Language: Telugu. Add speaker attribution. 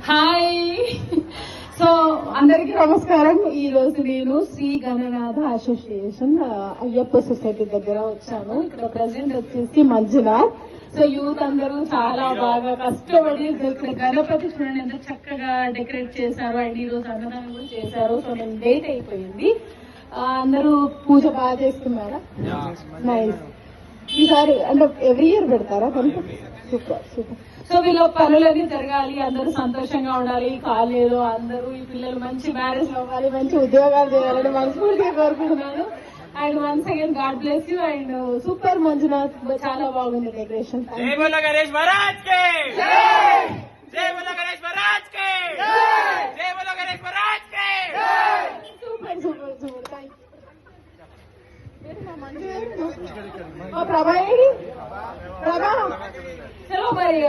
Speaker 1: హాయ్. సో అందరికీ నమస్కారం. ఈ రోజు నేను శ్రీ గణనాథ అసోసియేషన్ అయ్యప్ప సొసైటీ దగ్గర వచ్చాను. ఇక్కడ ప్రెసిడెంట్ వచ్చేసి మంజునాథ్. సో యూత్ అందరూ చాలా బాగా కష్టపడి ఇక్కడ గణపతి చూడండి ఎంత చక్కగా డెకరేట్ చేశారు. అండ్ ఈ రోజు అన్నదానం కూడా చేశారు. సో నేను లేట్ అయిపోయింది. అందరూ పూజ బాగా చేస్తున్నారా? నైస్. ఈసారి అంటే ఎవ్రీ ఇయర్ పెడతారా గణపతి? Super super. సో వీళ్ళ పనులన్నీ జరగాలి, అందరూ సంతోషంగా ఉండాలి. కాలేదు అందరూ ఈ పిల్లలు మంచి మ్యారేజ్ అవ్వాలి, మంచి ఉద్యోగాలు చేయాలని మనస్ఫూర్తిగా కోరుకుంటున్నాను. And once again God bless you. And super Manjunath, చాలా బాగుంది decoration. Super super super. Thank you. ప్రభా ప్రభా చలో మరి